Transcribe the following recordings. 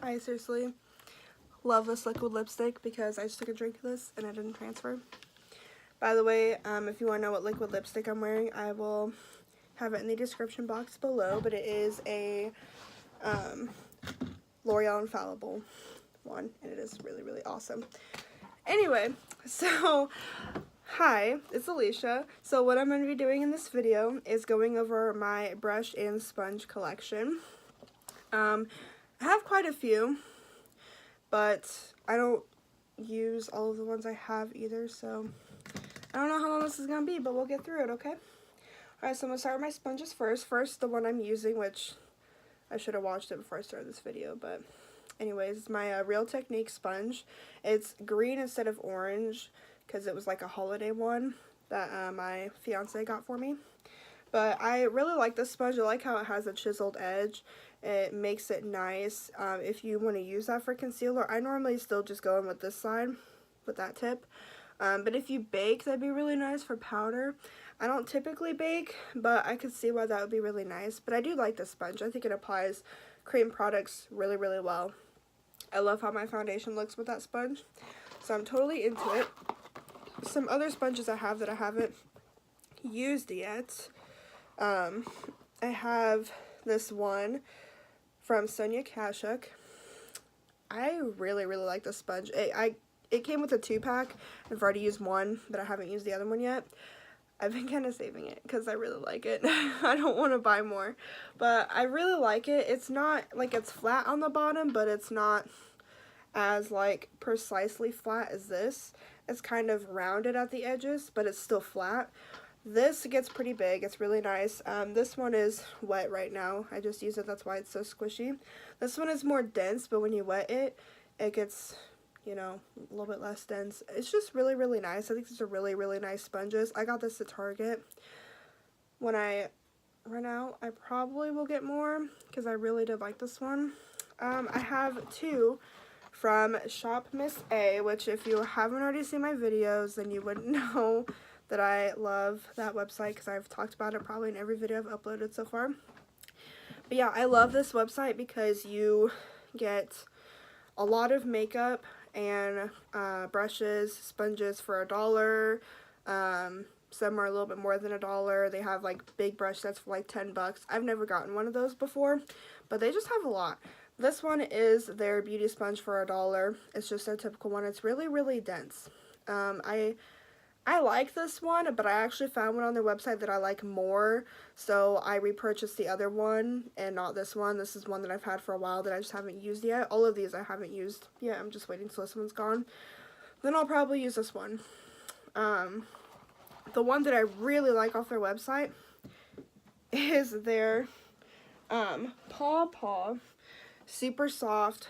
I seriously love this liquid lipstick because I just took a drink of this and I didn't transfer. By the way, if you want to know what liquid lipstick I'm wearing, I will have it in the description box below, but it is a L'Oreal Infallible one, and it is really, really awesome. Anyway, so hi, it's Alicia. So what I'm going to be doing in this video is going over my brush and sponge collection. I have quite a few, but I don't use all of the ones I have either, so I don't know how long this is going to be, but we'll get through it, okay? Alright, so I'm going to start with my sponges first. First, the one I'm using, which I should have watched it before I started this video, but anyways, it's my Real Technique sponge. It's green instead of orange because it was like a holiday one that my fiance got for me. But I really like this sponge. I like how it has a chiseled edge. It makes it nice. If you want to use that for concealer, I normally still just go in with this side, with that tip. But if you bake, that'd be really nice for powder. I don't typically bake, but I could see why that would be really nice. But I do like this sponge. I think it applies cream products really, really well. I love how my foundation looks with that sponge. So I'm totally into it. Some other sponges I have that I haven't used yet. I have this one from Sonia Kashuk. I really, really like this sponge. It came with a 2-pack. I've already used one, but I haven't used the other one yet. I've been kind of saving it because I really like it. I don't want to buy more, but I really like it. It's not, like, it's flat on the bottom, but it's not as, like, precisely flat as this. It's kind of rounded at the edges, but it's still flat. This gets pretty big. It's really nice. This one is wet right now. I just use it. That's why it's so squishy. This one is more dense, but when you wet it, it gets, you know, a little bit less dense. It's just really, really nice. I think these are really, really nice sponges. I got this at Target. When I run out, I probably will get more because I really did like this one. I have two from Shop Miss A, which if you haven't already seen my videos, then you wouldn't know that I love that website because I've talked about it probably in every video I've uploaded so far. But yeah, I love this website because you get a lot of makeup and brushes, sponges for $1. Some are a little bit more than $1. They have like big brush sets for like $10. I've never gotten one of those before, but they just have a lot. This one is their beauty sponge for $1. It's just their typical one. It's really, really dense. I like this one, but I actually found one on their website that I like more, so I repurchased the other one and not this one. This is one that I've had for a while that I just haven't used yet. All of these I haven't used yet. I'm just waiting till this one's gone. Then I'll probably use this one. The one that I really like off their website is their Paw Paw Super Soft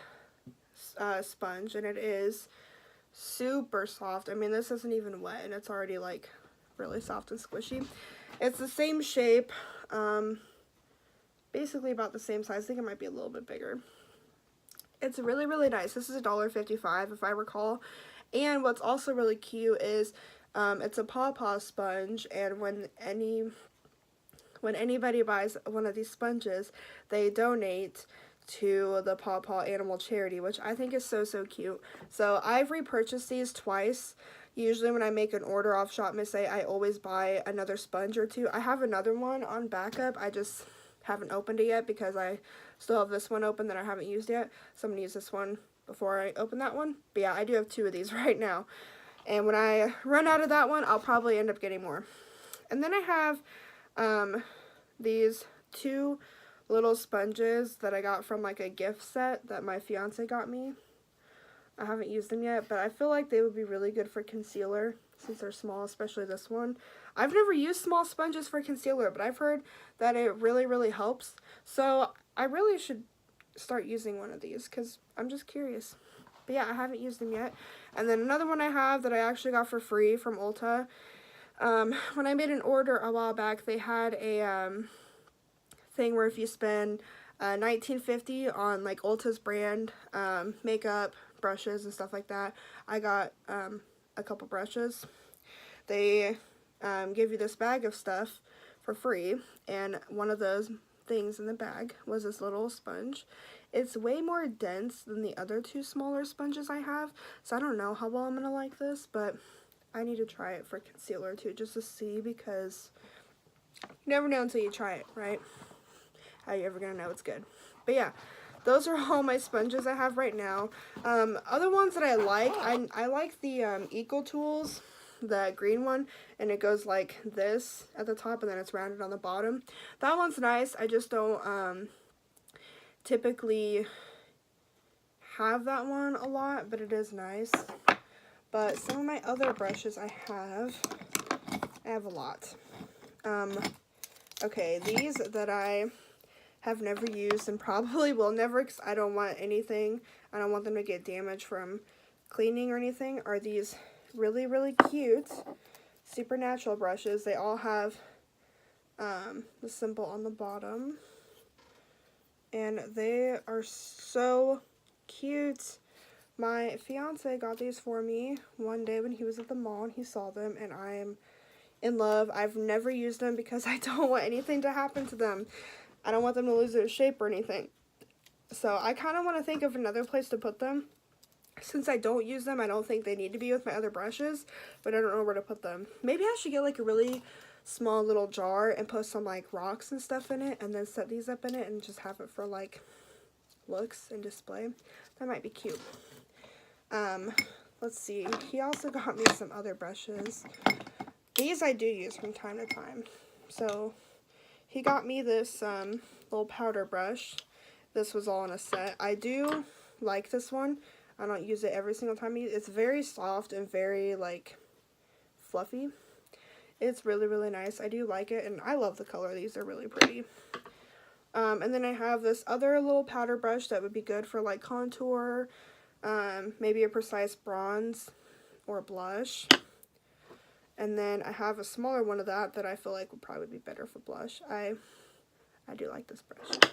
sponge, and it is super soft. I mean, this isn't even wet and it's already like really soft and squishy. It's the same shape, basically about the same size. I think it might be a little bit bigger. It's really, really nice. This is $1.55 if I recall. And what's also really cute is it's a Paw Paw sponge, and when anybody buys one of these sponges, they donate to the Paw Paw Animal Charity, which I think is so, so cute. So I've repurchased these twice. Usually when I make an order off Shop Miss A, I always buy another sponge or two. I have another one on backup. I just haven't opened it yet because I still have this one open that I haven't used yet. So I'm going to use this one before I open that one. But yeah, I do have two of these right now. And when I run out of that one, I'll probably end up getting more. And then I have these two little sponges that I got from like a gift set that my fiance got me. I haven't used them yet, but I feel like they would be really good for concealer since they're small, especially this one. I've never used small sponges for concealer, but I've heard that it really, really helps. So I really should start using one of these because I'm just curious. But yeah, I haven't used them yet. And then another one I have that I actually got for free from Ulta. When I made an order a while back, they had a thing where if you spend $19.50 on like Ulta's brand makeup, brushes and stuff like that, I got a couple brushes. They give you this bag of stuff for free, and one of those things in the bag was this little sponge, It's way more dense than the other two smaller sponges I have, so I don't know how well I'm going to like this, but I need to try it for concealer too, just to see, because you never know until you try it, right? How are you ever going to know it's good? But yeah, those are all my sponges I have right now. Other ones that I like the EcoTools, the green one, and it goes like this at the top and then it's rounded on the bottom. That one's nice. I just don't typically have that one a lot, but it is nice. But some of my other brushes I have a lot. Okay, these that I have never used and probably will never, because I don't want them to get damaged from cleaning or anything, are these really, really cute Supernatural brushes. They all have the symbol on the bottom, and they are so cute. My fiance got these for me one day when he was at the mall and he saw them, and I am in love. I've never used them because I don't want anything to happen to them. I don't want them to lose their shape or anything. So I kind of want to think of another place to put them. Since I don't use them, I don't think they need to be with my other brushes, but I don't know where to put them. Maybe I should get like a really small little jar and put some like rocks and stuff in it, and then set these up in it and just have it for like looks and display. That might be cute. Let's see. He also got me some other brushes. These I do use from time to time. So he got me this little powder brush. This was all in a set. I do like this one. I don't use it every single time I use it. It's very soft and very, like, fluffy. It's really, really nice. I do like it, and I love the color. These are really pretty. And then I have this other little powder brush that would be good for, like, contour, maybe a precise bronze or blush. And then I have a smaller one of that I feel like would probably be better for blush. I do like this brush.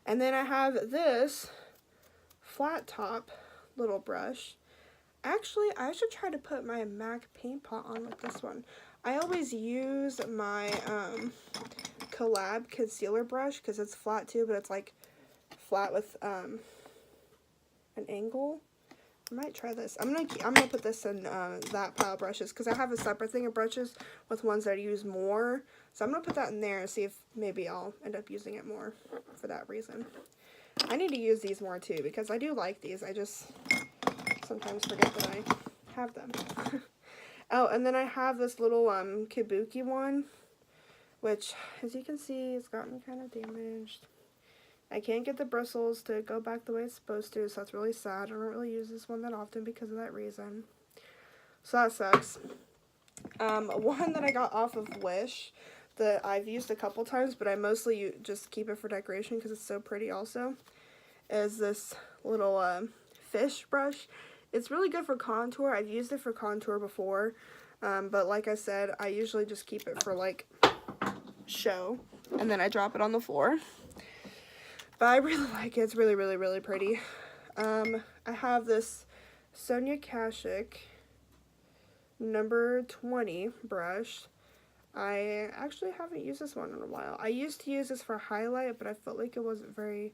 And then I have this flat top little brush. Actually, I should try to put my MAC paint pot on with this one. I always use my Collab concealer brush because it's flat too, but it's like flat with an angle. I might try this. I'm gonna put this in that pile of brushes because I have a separate thing of brushes with ones that I use more. So I'm gonna put that in there and see if maybe I'll end up using it more for that reason. I need to use these more too because I do like these. I just sometimes forget that I have them. Oh, and then I have this little Kabuki one, which as you can see, it's gotten kind of damaged. I can't get the bristles to go back the way it's supposed to, so that's really sad. I don't really use this one that often because of that reason. So that sucks. One that I got off of Wish that I've used a couple times, but I mostly just keep it for decoration because it's so pretty also, is this little fish brush. It's really good for contour. I've used it for contour before, but like I said, I usually just keep it for like show, and then I drop it on the floor. But I really like it. It's really, really, really pretty. I have this Sonia Kashuk number 20 brush. I actually haven't used this one in a while. I used to use this for highlight, but I felt like it wasn't very,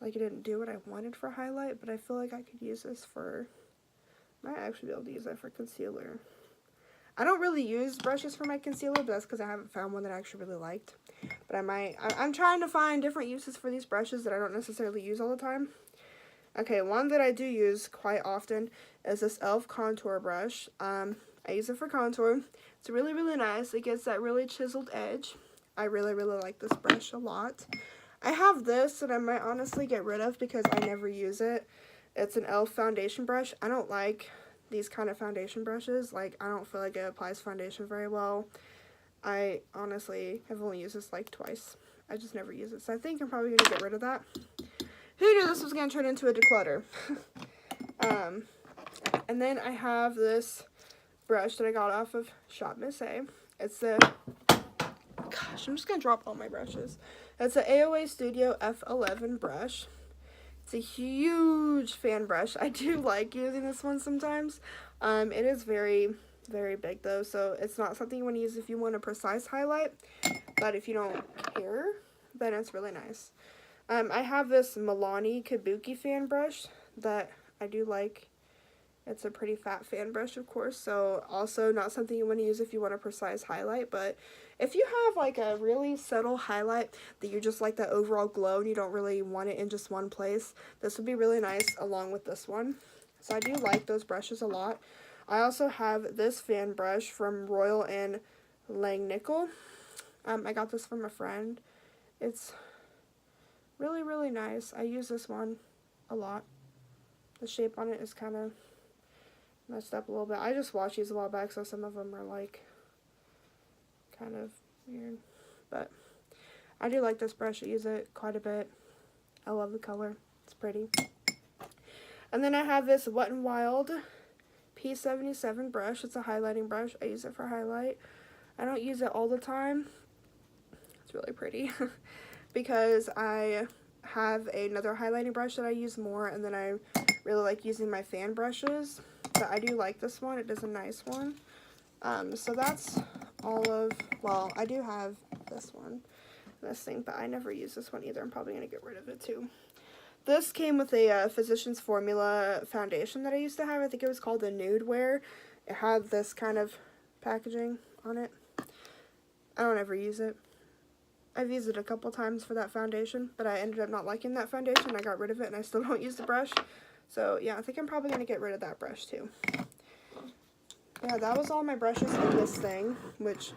like it didn't do what I wanted for highlight, but I feel like I could use this for, might actually be able to use that for concealer. I don't really use brushes for my concealer, but that's because I haven't found one that I actually really liked. But I'm trying to find different uses for these brushes that I don't necessarily use all the time. Okay, one that I do use quite often is this e.l.f. contour brush. I use it for contour. It's really, really nice. It gets that really chiseled edge. I really, really like this brush a lot. I have this that I might honestly get rid of because I never use it. It's an e.l.f. foundation brush. I don't like these kind of foundation brushes. Like, I don't feel like it applies foundation very well. I honestly have only used this like twice. I just never use it. So I think I'm probably going to get rid of that. Who knew this was going to turn into a declutter? And then I have this brush that I got off of Shop Miss A. It's the, gosh, I'm just going to drop all my brushes. It's the AOA Studio F11 brush. It's a huge fan brush. I do like using this one sometimes. It is very, very big though, so it's not something you want to use if you want a precise highlight, but if you don't care, then it's really nice. I have this Milani Kabuki fan brush that I do like. It's a pretty fat fan brush, of course, so also not something you want to use if you want a precise highlight, but if you have like a really subtle highlight that you just like the overall glow and you don't really want it in just one place, this would be really nice along with this one. So I do like those brushes a lot. I also have this fan brush from Royal and Langnickel. I got this from a friend. It's really, really nice. I use this one a lot. The shape on it is kind of messed up a little bit. I just washed these a while back, so some of them are like kind of weird, but I do like this brush. I use it quite a bit. I love the color. It's pretty. And then I have this Wet n Wild P77 brush. It's a highlighting brush. I use it for highlight. I don't use it all the time. It's really pretty because I have another highlighting brush that I use more, and then I really like using my fan brushes. But I do like this one. It is a nice one. So that's all of, well, I do have this one, this thing, but I never use this one either. I'm probably going to get rid of it too. This came with a Physicians Formula foundation that I used to have. I think it was called the Nude Wear. It had this kind of packaging on it. I don't ever use it. I've used it a couple times for that foundation, but I ended up not liking that foundation. I got rid of it, and I still don't use the brush. So, yeah, I think I'm probably going to get rid of that brush, too. Yeah, that was all my brushes in this thing, which,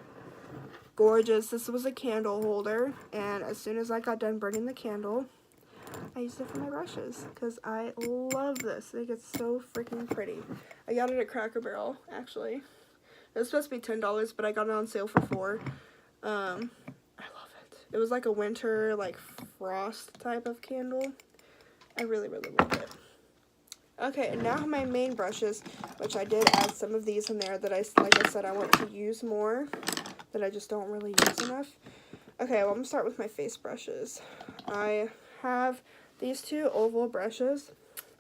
gorgeous. This was a candle holder, and as soon as I got done burning the candle, I used it for my brushes, because I love this. I think it's so freaking pretty. I got it at Cracker Barrel, actually. It was supposed to be $10, but I got it on sale for $4. I love it. It was like a winter, like, frost type of candle. I really, really love it. Okay, and now my main brushes, which I did add some of these in there that like I said, I want to use more, that I just don't really use enough. Okay, well, I'm going to start with my face brushes. I have these two oval brushes.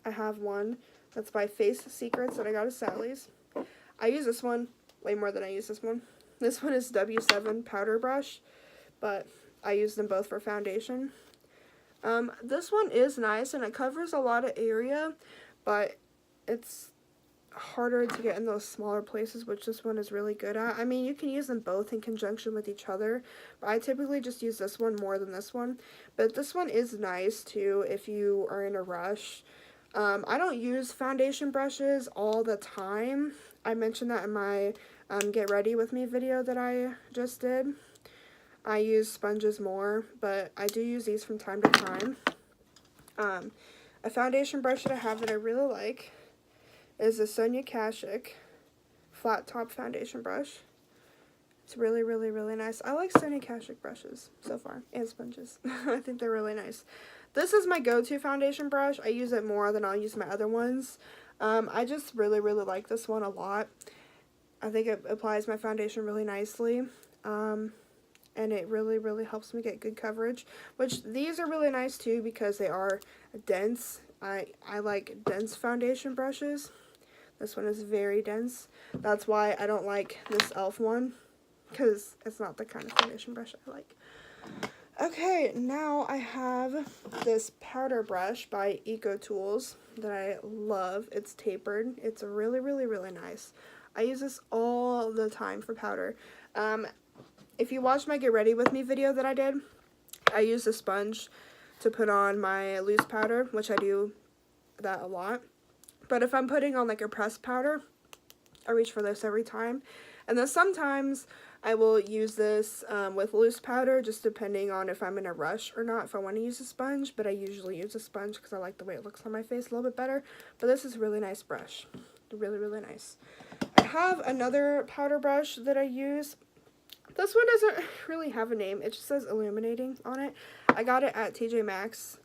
I have one that's by Face Secrets that I got at Sally's. I use this one way more than I use this one. This one is W7 powder brush, but I use them both for foundation. This one is nice, and it covers a lot of area, but it's harder to get in those smaller places, which this one is really good at. I mean, you can use them both in conjunction with each other, but I typically just use this one more than this one. But this one is nice, too, if you are in a rush. I don't use foundation brushes all the time. I mentioned that in my Get Ready With Me video that I just did. I use sponges more, but I do use these from time to time. A foundation brush that I have that I really like is the Sonia Kashuk flat top foundation brush. It's really, really, really nice. I like Sonia Kashuk brushes so far, and sponges. I think they're really nice. This is my go-to foundation brush. I use it more than I'll use my other ones. I just really, really like this one a lot. I think it applies my foundation really nicely. And it really, really helps me get good coverage, which these are really nice too because they are dense. I like dense foundation brushes. This one is very dense. That's why I don't like this e.l.f. one, because it's not the kind of foundation brush I like. Okay, now I have this powder brush by EcoTools that I love. It's tapered. It's really, really, really nice. I use this all the time for powder. If you watched my Get Ready With Me video that I did, I use a sponge to put on my loose powder, which I do that a lot. But if I'm putting on like a pressed powder, I reach for this every time. And then sometimes I will use this with loose powder, just depending on if I'm in a rush or not, if I want to use a sponge. But I usually use a sponge because I like the way it looks on my face a little bit better. But this is a really nice brush. Really, really nice. I have another powder brush that I use. This one doesn't really have a name. It just says Illuminating on it. I got it at TJ Maxx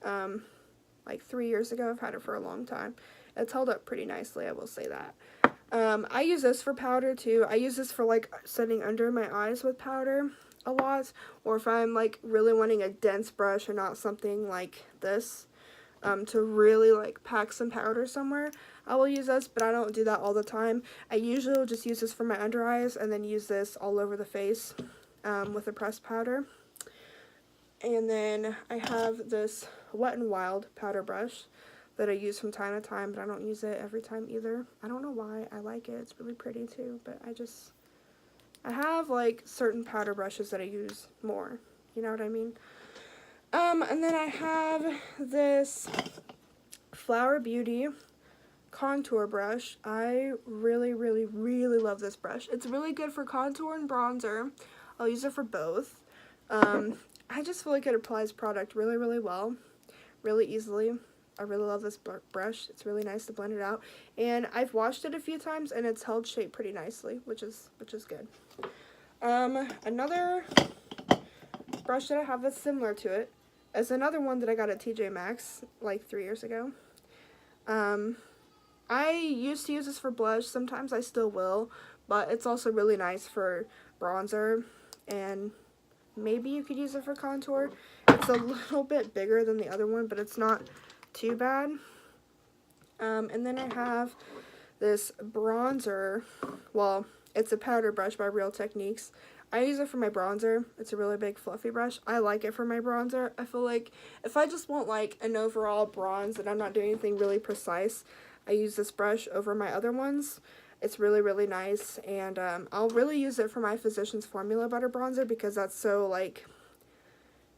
like 3 years ago. I've had it for a long time. It's held up pretty nicely, I will say that. I use this for powder too. I use this for like setting under my eyes with powder a lot. Or if I'm like really wanting a dense brush and not something like this to really like pack some powder somewhere, I will use this, but I don't do that all the time. I usually will just use this for my under eyes and then use this all over the face with a pressed powder. And then I have this Wet n Wild powder brush that I use from time to time, but I don't use it every time either. I don't know why. I like it. It's really pretty too, but I have like certain powder brushes that I use more. You know what I mean? And then I have this Flower Beauty contour brush. I really, really, really love this brush. It's really good for contour and bronzer. I'll use it for both. I just feel like it applies product really, really well, really easily. I really love this brush. It's really nice to blend it out. And I've washed it a few times and it's held shape pretty nicely, which is good. Another brush that I have that's similar to it is another one that I got at TJ Maxx like 3 years ago. I used to use this for blush. Sometimes I still will, but it's also really nice for bronzer, and maybe you could use it for contour. It's a little bit bigger than the other one, but it's not too bad. And then I have this bronzer. Well, it's a powder brush by Real Techniques. I use it for my bronzer. It's a really big fluffy brush. I like it for my bronzer. I feel like if I just want like an overall bronze and I'm not doing anything really precise, I use this brush over my other ones. It's really, really nice, and I'll really use it for my Physicians Formula Butter Bronzer because that's so, like,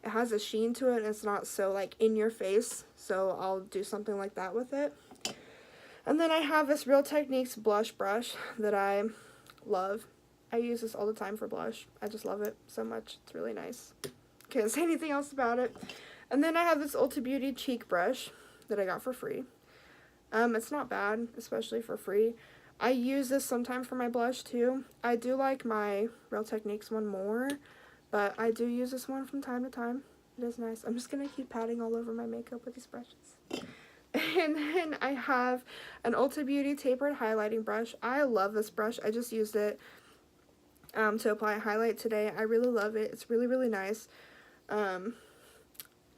it has a sheen to it, and it's not so, like, in your face, so I'll do something like that with it. And then I have this Real Techniques blush brush that I love. I use this all the time for blush. I just love it so much. It's really nice. Can't say anything else about it. And then I have this Ulta Beauty cheek brush that I got for free. It's not bad, especially for free. I use this sometimes for my blush too. I do like my Real Techniques one more, but I do use this one from time to time. It is nice. I'm just going to keep patting all over my makeup with these brushes. And then I have an Ulta Beauty tapered highlighting brush. I love this brush. I just used it to apply a highlight today. I really love it. It's really, really nice.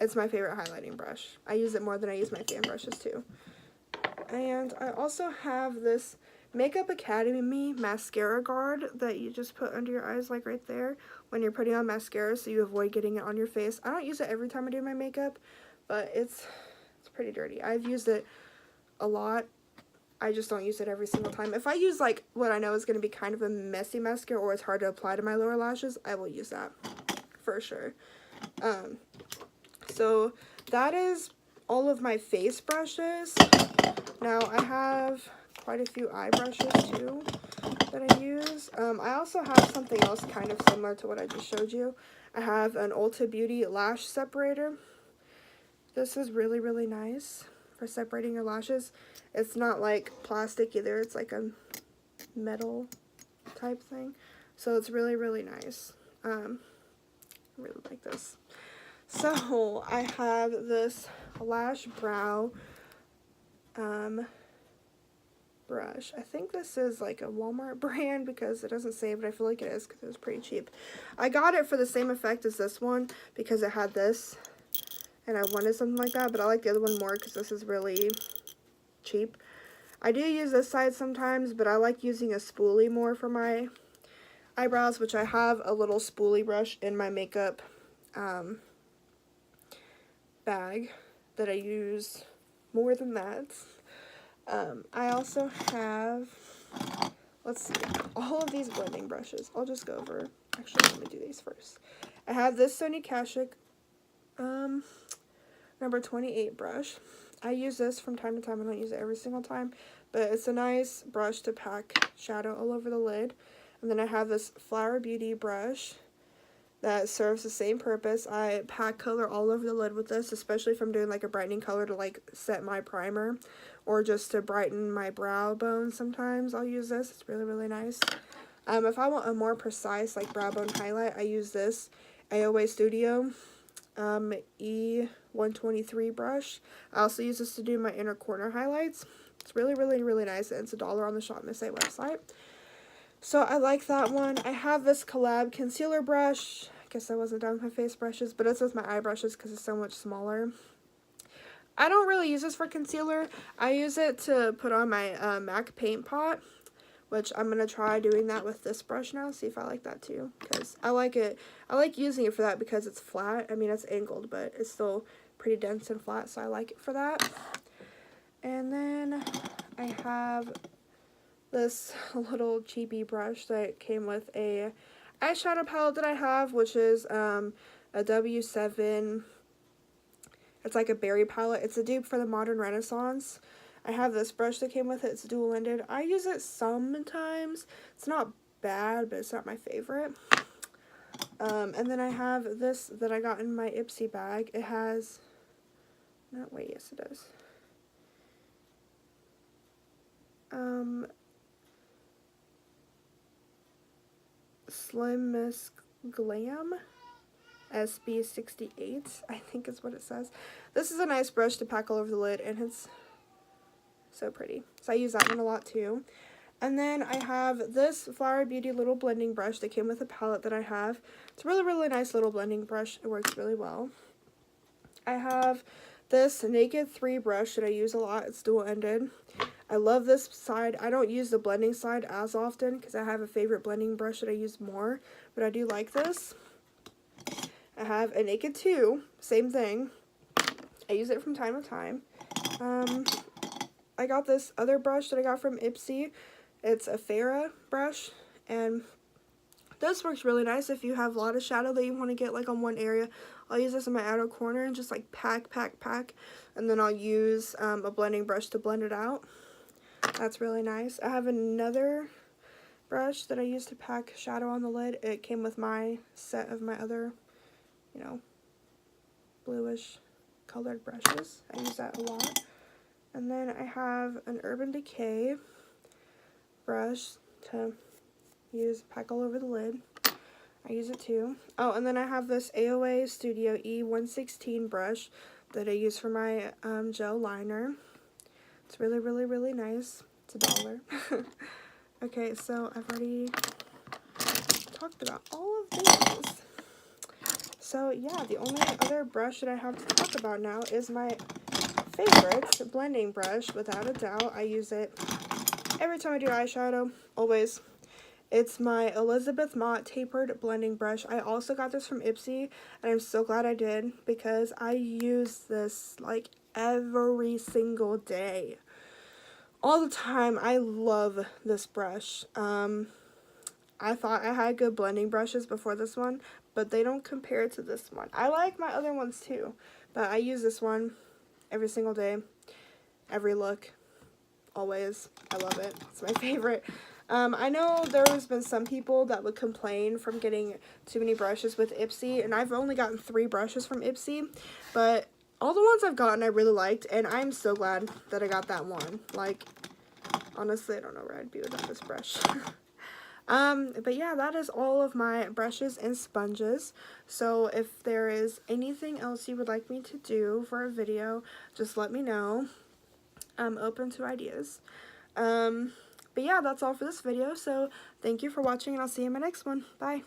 It's my favorite highlighting brush. I use it more than I use my fan brushes too. And I also have this Makeup Academy mascara guard that you just put under your eyes, like right there, when you're putting on mascara, so you avoid getting it on your face. I don't use it every time I do my makeup, but it's pretty dirty. I've used it a lot. I just don't use it every single time. If I use like what I know is going to be kind of a messy mascara or it's hard to apply to my lower lashes, I will use that for sure. So that is all of my face brushes. Now I have quite a few eye brushes too that I use. I also have something else kind of similar to what I just showed you. I have an Ulta Beauty lash separator. This is really, really nice for separating your lashes. It's not like plastic either. It's like a metal type thing. So it's really, really nice. I really like this. So I have this Lash Brow brush. I think this is like a Walmart brand because it doesn't say, but I feel like it is because it was pretty cheap. I got it for the same effect as this one because it had this and I wanted something like that, but I like the other one more because this is really cheap. I do use this side sometimes, but I like using a spoolie more for my eyebrows, which I have a little spoolie brush in my makeup bag that I use more than that. I also have, let's see, all of these blending brushes. I'll just go over, actually let me do these first. I have this Sonia Kashuk number 28 brush. I use this from time to time. I don't use it every single time, but it's a nice brush to pack shadow all over the lid. And then I have this Flower Beauty brush that serves the same purpose. I pack color all over the lid with this, especially if I'm doing like a brightening color to like set my primer or just to brighten my brow bone. Sometimes I'll use this. It's really, really nice. If I want a more precise like brow bone highlight, I use this AOA Studio E123 brush. I also use this to do my inner corner highlights. It's really, really, really nice, and it's $1 on the Shop Miss A website. So I like that one. I have this Collab concealer brush. I guess I wasn't done with my face brushes, but it's with my eye brushes because it's so much smaller. I don't really use this for concealer. I use it to put on my MAC paint pot, which I'm going to try doing that with this brush now, see if I like that too, because I like it. I like using it for that because it's flat. I mean, it's angled, but it's still pretty dense and flat, so I like it for that. And then I have this little cheapy brush that came with a eyeshadow palette that I have, which is a W7. It's like a berry palette. It's a dupe for the Modern Renaissance. I have this brush that came with it. It's dual-ended. I use it sometimes. It's not bad, but it's not my favorite. And then I have this that I got in my Ipsy bag. It has, no, wait, yes it does. Slim Miss Glam SB68, I think is what it says. This is a nice brush to pack all over the lid, and it's so pretty. So I use that one a lot too. And then I have this Flower Beauty little blending brush that came with a palette that I have. It's a really, really nice little blending brush. It works really well. I have this Naked 3 brush that I use a lot. It's dual-ended. I love this side. I don't use the blending side as often because I have a favorite blending brush that I use more, but I do like this. I have a Naked 2, same thing. I use it from time to time. I got this other brush that I got from Ipsy. It's a Farrah brush, and this works really nice if you have a lot of shadow that you want to get like on one area. I'll use this in my outer corner and just like pack, and then I'll use a blending brush to blend it out. That's really nice. I have another brush that I use to pack shadow on the lid. It came with my set of my other, you know, bluish colored brushes. I use that a lot. And then I have an Urban Decay brush to use pack all over the lid. I use it too. Oh, and then I have this AOA Studio E116 brush that I use for my gel liner. It's really, really, really nice. It's $1. Okay, so I've already talked about all of these. So yeah, the only other brush that I have to talk about now is my favorite blending brush. Without a doubt, I use it every time I do eyeshadow, always. It's my Elizabeth Mott Tapered Blending Brush. I also got this from Ipsy, and I'm so glad I did because I use this like every single day. All the time. I love this brush. I thought I had good blending brushes before this one, but they don't compare to this one. I like my other ones too, but I use this one every single day, every look, always. I love it. It's my favorite. I know there's been some people that would complain from getting too many brushes with Ipsy, and I've only gotten 3 brushes from Ipsy, but all the ones I've gotten I really liked, and I'm so glad that I got that one. Like, honestly, I don't know where I'd be without this brush. But yeah, that is all of my brushes and sponges. So if there is anything else you would like me to do for a video, just let me know. I'm open to ideas. But yeah, that's all for this video. So thank you for watching, and I'll see you in my next one. Bye.